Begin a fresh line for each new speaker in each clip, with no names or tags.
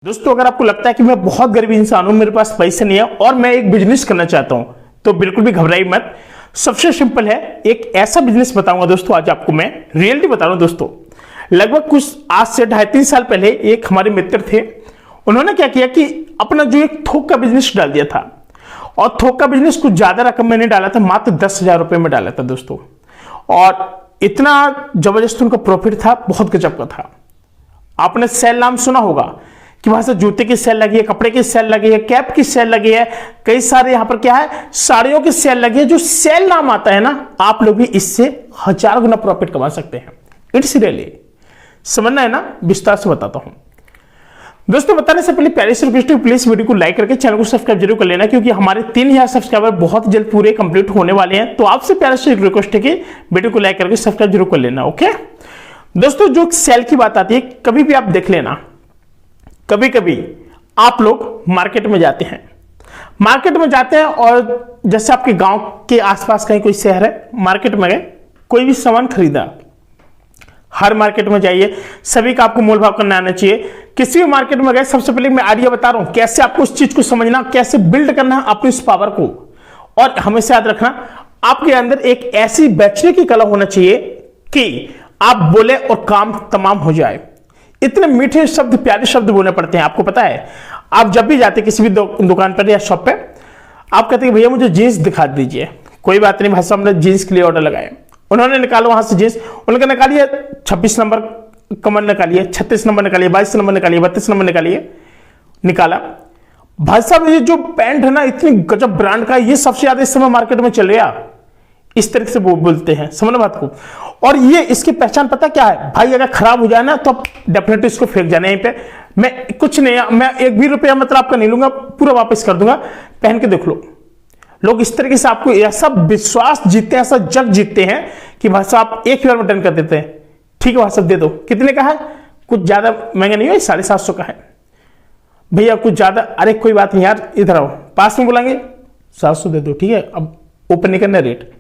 दोस्तों, अगर आपको लगता है कि मैं बहुत गरीब इंसान हूं, मेरे पास पैसे नहीं है और मैं एक बिजनेस करना चाहता हूं, तो बिल्कुल भी घबराइए मत। सबसे सिंपल है, एक ऐसा बिजनेस बताऊंगा दोस्तों। आज आपको मैं रियलिटी बता रहा हूं दोस्तों। लगभग कुछ आज से 2.5-3 साल पहले एक हमारे मित्र थे। उन्होंने क्या किया कि अपना जो एक थोक का बिजनेस डाल दिया था, और थोक का बिजनेस कुछ ज्यादा रकम मैंने डाला था, मात्र 10,000 रुपए में डाला था दोस्तों। और इतना जबरदस्त उनका प्रॉफिट था, बहुत गजब का था। आपने सेल नाम सुना होगा कि वहां से जूते की सेल लगी है, कपड़े की सेल लगी है, कैप की सेल लगी है, कई सारे यहां पर क्या है, साड़ियों की सेल लगी है। जो सेल नाम आता है ना, आप लोग भी इससे 1000 गुना प्रॉफिट कमा सकते हैं। इट्स रियली समझना है ना, विस्तार से बताता हूं दोस्तों। बताने से पहले प्यारे से रिक्वेस्ट है, प्लीज वीडियो को लाइक करके चैनल को सब्सक्राइब जरूर कर लेना, क्योंकि हमारे 3000 सब्सक्राइबर बहुत जल्द पूरे कंप्लीट होने वाले हैं। तो आपसे प्यारे से रिक्वेस्ट है कि वीडियो को लाइक करके सब्सक्राइब जरूर कर लेना। ओके दोस्तों, जो सेल की बात आती है, कभी भी आप देख लेना, कभी कभी आप लोग मार्केट में जाते हैं और जैसे आपके गांव के आसपास कहीं कोई शहर है, मार्केट में गए, कोई भी सामान खरीदा। हर मार्केट में जाइए, सभी का आपको मोल भाव करना आना चाहिए। किसी भी मार्केट में गए, सबसे पहले मैं आइडिया बता रहा हूं कैसे आपको उस चीज को समझना, कैसे बिल्ड करना है अपनी उस पावर को। और हमेशा याद रखना, आपके अंदर एक ऐसी बेचने की कला होना चाहिए कि आप बोले और काम तमाम हो जाए। इतने मीठे शब्द, प्यारे शब्द बोलने पड़ते हैं। आपको पता है, आप जब भी जाते किसी भी दुकान पर या शॉप पे, आप कहते हैं भैया मुझे जीन्स दिखा दीजिए। कोई बात नहीं भाई साहब, हमने जीन्स के लिए ऑर्डर लगाया। उन्होंने निकाला वहां से जीन्स, उन्होंने निकालिए 26 नंबर कमर निकालिए, 36 नंबर निकालिए, 22 नंबर निकालिए, 32 नंबर निकालिए। निकाला भाई साहब, ये जो पैंट है ना, इतनी गजब ब्रांड का, ये सबसे ज्यादा इस समय मार्केट में चल रहा। इस तरीके से वो बोलते हैं, समझना बात को। और ये इसकी पहचान पता क्या है भाई, अगर खराब हो जाए ना तो डेफिनेटली इसको फेंक जाना। यहीं पे मैं कुछ नहीं, मैं 1 भी रुपया मतलब आपका नहीं लूंगा, पूरा वापस कर दूंगा। पहन के देख लो। लोग इस तरीके से आपको ऐसा विश्वास जीतते हैं, ऐसा जग जीतते हैं कि भाई साहब आप एक बार में डन कर देते हैं। ठीक है भाई साहब, दे दो। कितने का है? कुछ ज्यादा महंगा नहीं है, 750 का है भैया, कुछ ज्यादा। अरे कोई बात नहीं यार, इधर आओ, पास में बोलेंगे 700 दे दो। ठीक है, अब ऊपर नहीं करना रेट।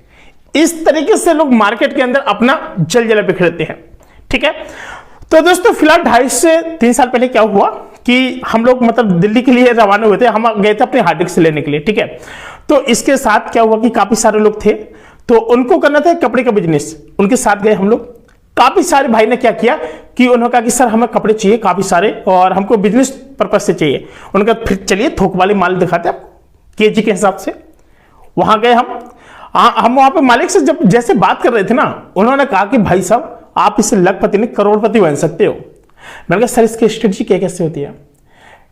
इस तरीके से लोग मार्केट के अंदर अपना जल बिखेरते हैं। ठीक है, तो दोस्तों फिलहाल 2.5 से 3 साल पहले क्या हुआ कि हम लोग मतलब दिल्ली के लिए रवाना हुए थे। हम गए थे अपने हार्ड डिस्क लेने के लिए। ठीक है, तो इसके साथ क्या हुआ कि काफी सारे लोग थे, तो उनको करना था कपड़े का बिजनेस। उनके साथ गए हम लोग। काफी सारे भाई ने क्या किया कि उन्होंने कहा कि सर हमें कपड़े चाहिए काफी सारे, और हमको बिजनेस पर्पज से चाहिए। उन्होंने कहा फिर चलिए थोक वाले माल दिखाते हैं आपको, केजी के हिसाब से। वहां गए हम वहां पे मालिक से जब जैसे बात कर रहे थे ना, उन्होंने कहा कि भाई साहब आप इससे लखपति नहीं करोड़पति बन सकते हो। मैंने कहा सर इसकी स्ट्रेटजी क्या कैसे होती है?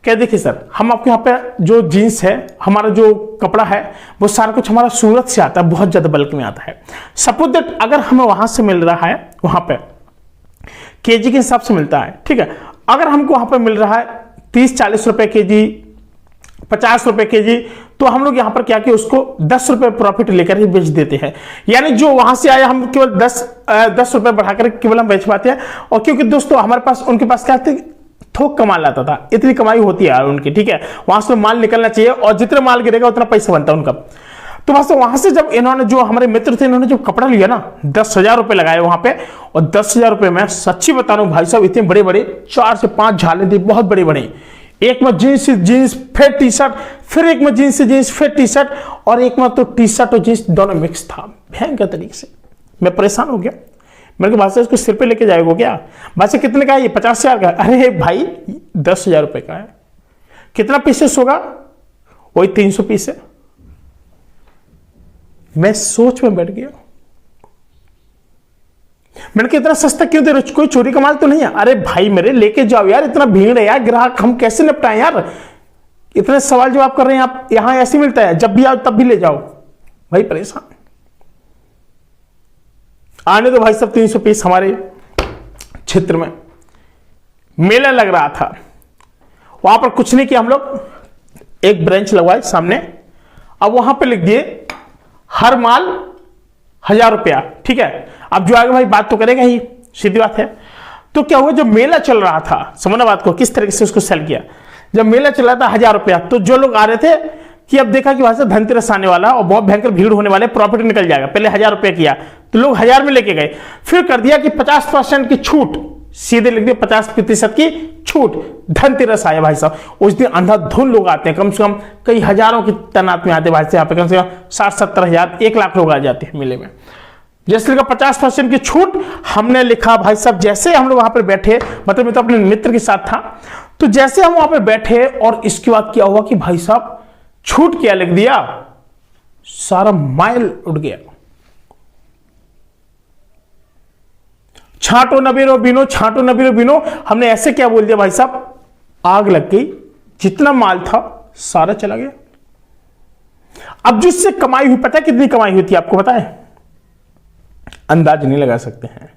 क्या देखिए सर, हम आपके यहाँ पे जो जीन्स है, हमारा जो कपड़ा है, वो सारा कुछ हमारा सूरत से आता है, बहुत ज्यादा बल्क में आता है। सपोज दैट अगर हमें वहां से मिल रहा है, वहां पे केजी के हिसाब से मिलता है। ठीक है, अगर हमको वहां पे मिल रहा है 30-40 रुपए केजी, 50 रुपए केजी, तो हम लोग यहां पर क्या कि उसको 10 रुपए प्रॉफिट लेकर ही बेच देते हैं। यानी जो वहां से आया, हम केवल 10 रुपए बढ़ाकर केवल हम बेच पाते हैं। और क्योंकि दोस्तों हमारे पास, उनके पास क्या थे, थोक का माल आता था, इतनी कमाई होती है उनकी। ठीक है, वहां से माल निकलना चाहिए, और जितना माल गिरेगा उतना पैसा बनता है उनका। तो वहां से जब इन्होंने, जो हमारे मित्र थे, इन्होंने जब कपड़ा लिया ना, 10,000 रुपए लगाए वहां पे। और 10,000 रुपए में सच्ची बता रहा हूं भाई साहब, इतने बड़े बड़े 4 से 5 झाले थे, बहुत बड़े बड़े। एक में जीन्स फिर टी शर्ट, फिर एक में जीन्स फिर टी शर्ट, और एक में तो टी शर्ट और जीन्स दोनों मिक्स था, भयंकर तरीके से। मैं परेशान हो गया। मेरे को भाषा इसको सिर पे लेके जाएगा क्या? भाषा कितने का है ये? 50,000 का। अरे भाई 10,000 रुपए का है। कितना पीसेस होगा? वही 300 पीस है। मैं सोच में बैठ गया, मैंने कहा इतना सस्ता क्यों दे रहे हो? कोई चोरी का माल तो नहीं है? अरे भाई मेरे लेके जाओ यार, इतना भीड़ है यार, ग्राहक हम कैसे निपटाएं यार? इतने सवाल जवाब कर रहे हैं आप, यहां ऐसे मिलता है, जब भी आओ तब भी ले जाओ। भाई परेशान आने दो भाई सब। 300 पीस हमारे क्षेत्र में मेला लग रहा था, वहां पर कुछ नहीं किया हम लोग, एक ब्रांच लगवाए सामने। अब वहां पे लिख दिए हर माल 1000 रुपया। ठीक है, अब जो आगे भाई बात तो करेगा ही, सीधी बात है। तो क्या हुआ, जब मेला चल रहा था, समझना बात को, किस तरीके से उसको सेल किया। जब मेला चल रहा था 1000 रुपया, तो जो लोग आ रहे थे कि अब देखा कि वहां से धनतेरस आने वाला और बहुत भयंकर भीड़ होने वाले, प्रॉफिट निकल जाएगा। पहले 1000 रुपया किया तो लोग 1000 में लेके गए, फिर कर दिया कि 50% की छूट सीधे लिख दिया 50% की छूट। धनतेरस आया भाई साहब, उस दिन अंधाधुन लोग आते हैं, कम से कम कई हजारों की तादाद में आते हैं भाई साहब। यहाँ पे कम से कम 60-70 हजार 1 लाख लोग आ जाते हैं मेले में। जैसे लिखा 50% की छूट, हमने लिखा भाई साहब, जैसे हम लोग वहां पर बैठे, मतलब मैं तो अपने मित्र के साथ था, तो जैसे हम वहां पर बैठे और इसके बाद क्या हुआ कि भाई साहब छूट क्या लिख दिया, सारा माइल उड़ गया। छाटो नबीरो बिनो, छाटो नबीरो बिनो, हमने ऐसे क्या बोल दिया भाई साहब, आग लग गई, जितना माल था सारा चला गया। अब जिससे कमाई हुई, पता है कितनी कमाई हुई थी आपको पता है? अंदाज नहीं लगा सकते हैं।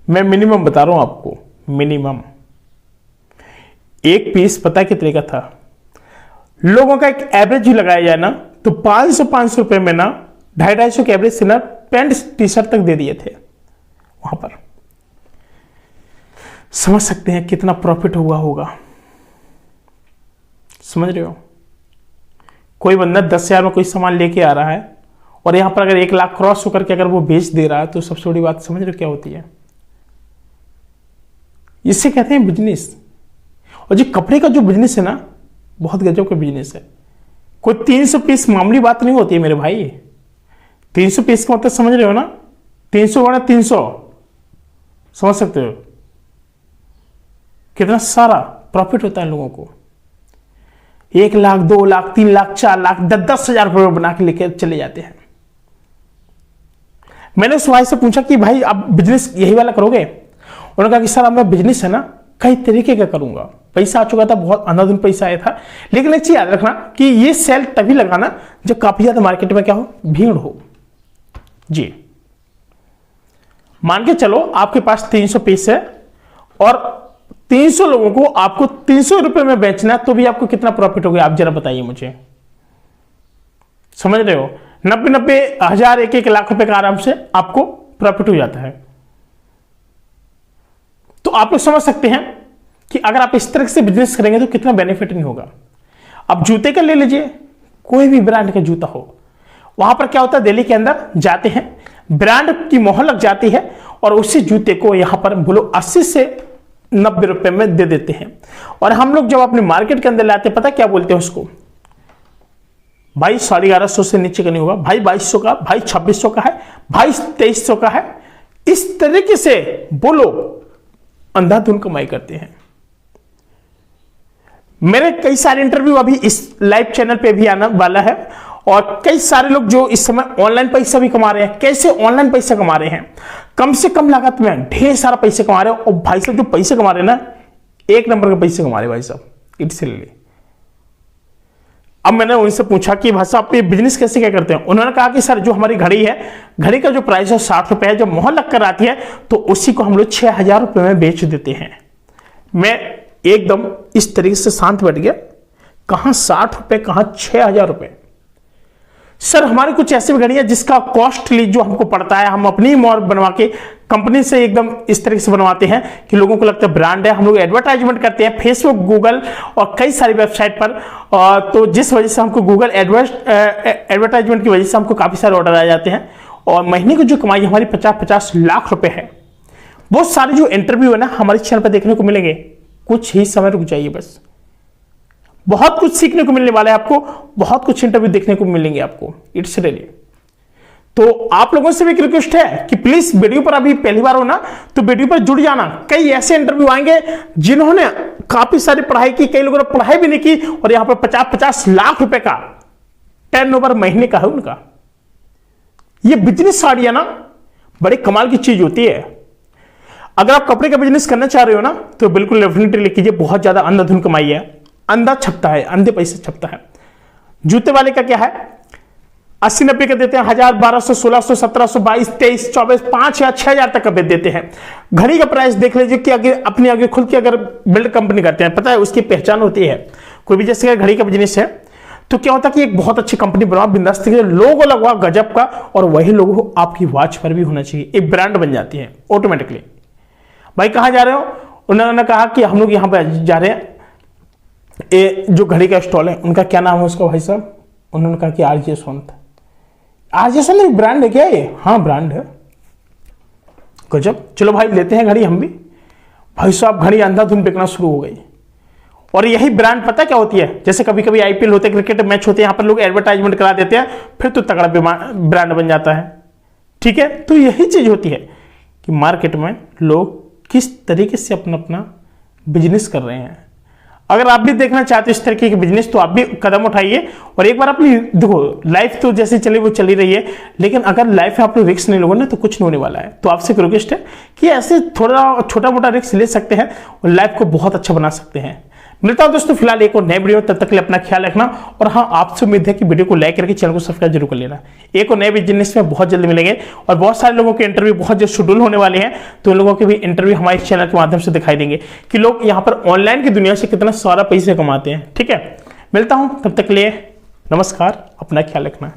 मैं मिनिमम बता रहा हूं आपको, मिनिमम एक पीस पता है कितने का था? लोगों का एक एवरेज ही लगाया जाए ना तो 500 रुपए में ना 250 के एवरेज से ना पैंट टी शर्ट तक दे दिए थे वहां पर। समझ सकते हैं कितना प्रॉफिट हुआ होगा, समझ रहे हो? कोई बंदा 10,000 में कोई सामान लेके आ रहा है और यहां पर अगर 1 लाख क्रॉस होकर के अगर वो बेच दे रहा है तो सबसे बड़ी बात समझ रहे हो क्या होती है? इससे कहते हैं बिजनेस। और जो कपड़े का जो बिजनेस है ना, बहुत गजब का बिजनेस है। कोई 300 पीस मामूली बात नहीं होती है मेरे भाई। 300 पीस का मतलब समझ रहे हो ना? 300 गुणा 300, समझ सकते हो कितना सारा प्रॉफिट होता है लोगों को। 1 लाख 2 लाख 3 लाख 4 लाख 10-10 हजार रुपये बना के लेकर चले जाते हैं। मैंने उस भाई से पूछा कि भाई आप बिजनेस यही वाला करोगे? उन्होंने कहा कि सर मैं बिजनेस है ना कई तरीके का करूंगा। पैसा आ चुका था, बहुत अंधाधुन पैसा आया था, लेकिन एक चीज याद रखना कि ये सेल तभी लगाना जब काफी ज्यादा मार्केट में क्या हो, भीड़ हो। जी मान के चलो आपके पास 300 पीस है और 300 लोगों को आपको 300 रुपए में बेचना है, तो भी आपको कितना प्रॉफिट हो गया आप जरा बताइए मुझे। समझ रहे हो? 90-90 हजार 1-1 लाख रुपए का आराम से आपको प्रॉफिट हो जाता है। तो आप लोग समझ सकते हैं कि अगर आप इस तरह से बिजनेस करेंगे तो कितना बेनिफिट नहीं होगा। अब जूते का ले लीजिए, कोई भी ब्रांड का जूता हो, वहां पर क्या होता है, दिल्ली के अंदर जाते हैं, ब्रांड की मोहर लग जाती है और उसी जूते को यहां पर बोलो 80 से 90 रुपए में दे देते हैं। और हम लोग जब अपने मार्केट के अंदर लाते हैं, पता क्या बोलते हैं उसको, भाई 1150 से नीचे का नहीं होगा, भाई 2200 का, भाई 2600 का है, भाई 2300 का है। इस तरीके से बोलो अंधाधुन कमाई करते हैं। मेरे कई सारे इंटरव्यू अभी इस लाइव चैनल पे भी आने वाला है और कई सारे लोग जो इस समय ऑनलाइन पैसा भी कमा रहे हैं। कैसे ऑनलाइन पैसा कमा रहे हैं? कम से कम लागत में ढेर सारा पैसे कमा रहे हैं। और भाई साहब जो पैसे कमा रहे हैं ना, 1 नंबर के पैसे कमा रहे हैं भाई साहब, इसीलिए। अब मैंने उनसे पूछा कि भाई साहब आप ये बिजनेस कैसे क्या करते हैं? उन्होंने कहा कि सर जो हमारी घड़ी है, घड़ी का जो प्राइस है 60 रुपए है, जब मोहर लग कर आती है तो उसी को हम लोग 6,000 रुपए में बेच देते हैं। मैं एकदम इस तरीके से शांत बैठ गया, कहां 60 रुपए, कहां 6,000 रुपए। सर हमारी कुछ ऐसी घड़ियां जिसका कॉस्टली जो हमको पड़ता है, हम अपनी मोहर बनवा के कंपनी से एकदम इस तरीके से बनवाते हैं कि लोगों को लगता है ब्रांड है। हम लोग एडवर्टाइजमेंट करते हैं फेसबुक, गूगल और कई सारी वेबसाइट पर, तो जिस वजह से हमको गूगल एडवर्टाइजमेंट की वजह से हमको काफी सारे ऑर्डर आ जाते हैं और महीने की जो कमाई हमारी 50-50 लाख रुपए है। बहुत सारे जो इंटरव्यू है ना हमारे चैनल पर देखने को मिलेंगे। कुछ ही समय रुक जाइए बस, बहुत कुछ सीखने को मिलने वाला है आपको, बहुत कुछ इंटरव्यू देखने को मिलेंगे आपको, इट्स रियली। तो आप लोगों से भी एक रिक्वेस्ट है कि प्लीज वीडियो पर अभी पहली बार हो ना तो वीडियो पर जुड़ जाना। कई ऐसे इंटरव्यू आएंगे जिन्होंने काफी सारी पढ़ाई की, कई लोगों ने पढ़ाई भी नहीं की और यहां पर 50-50 लाख रुपए का टर्नओवर महीने का है उनका। ये बिजनेस आइडिया ना बड़े कमाल की चीज होती है। अगर आप कपड़े का बिजनेस करना चाह रहे हो ना तो बिल्कुल डेफिनेटली लिख कीजिए, बहुत ज्यादा अंधाधुन कमाई है, अंधा छपता है, अंधे पैसे छपता है। जूते वाले का क्या है, 80-90 का देते हैं, 1000, 1200, 1600, 1700, 22, 23, 24, 5 या 6000 तक का बेच देते हैं। घड़ी का प्राइस देख लीजिए कि अगर अपनी आगे खुद की अगर बिल्ड कंपनी करते हैं, पता है उसकी पहचान होती है। कोई भी जैसे घड़ी का बिजनेस है तो क्या होता है कि एक बहुत अच्छी कंपनी बनाओ, बिंदास लोगो लगवाओ गजब का, और वही लोगो आपकी वॉच पर भी होना चाहिए, एक ब्रांड बन जाती है ऑटोमेटिकली। भाई कहां जा रहे हो? उन्होंने कहा कि हम लोग यहां पर जा रहे हैं, ये जो घड़ी का स्टॉल है उनका क्या नाम है उसका भाई साहब? उन्होंने कहा कि आरजे सोनत। आरजे सोनत ब्रांड है क्या ये? हाँ ब्रांड है। गजब, चलो भाई लेते हैं घड़ी हम भी। भाई साहब घड़ी अंधाधुंध बिकना शुरू हो गई। और यही ब्रांड पता क्या होती है, जैसे कभी कभी आईपीएल होते हैं, क्रिकेट मैच होते हैं, यहां पर लोग एडवर्टाइजमेंट करा देते हैं, फिर तो तगड़ा ब्रांड बन जाता है। ठीक है, तो यही चीज होती है कि मार्केट में लोग किस तरीके से अपना अपना बिजनेस कर रहे हैं। अगर आप भी देखना चाहते हो इस तरीके के बिजनेस, तो आप भी कदम उठाइए और एक बार अपनी देखो, लाइफ तो जैसे चली वो चली रही है, लेकिन अगर लाइफ में आप लोग रिस्क नहीं लोगे ना तो कुछ नहीं होने वाला है। तो आपसे एक रिक्वेस्ट है कि ऐसे थोड़ा छोटा मोटा रिस्क ले सकते हैं और लाइफ को बहुत अच्छा बना सकते हैं। मिलता हूं दोस्तों फिलहाल एक और नए वीडियो, तब तक के लिए अपना ख्याल रखना। और हाँ, आपसे उम्मीद है कि वीडियो को लाइक करके चैनल को सब्सक्राइब जरूर कर लेना। एक और नए बिजनेस में बहुत जल्द मिलेंगे और बहुत सारे लोगों के इंटरव्यू बहुत जल्द शेड्यूल होने वाले हैं, तो उन लोगों के भी इंटरव्यू हमारे चैनल के माध्यम से दिखाई देंगे कि लोग यहाँ पर ऑनलाइन की दुनिया से कितना सारा पैसे कमाते हैं। ठीक है, मिलता हूं, तब तक के लिए नमस्कार, अपना ख्याल रखना।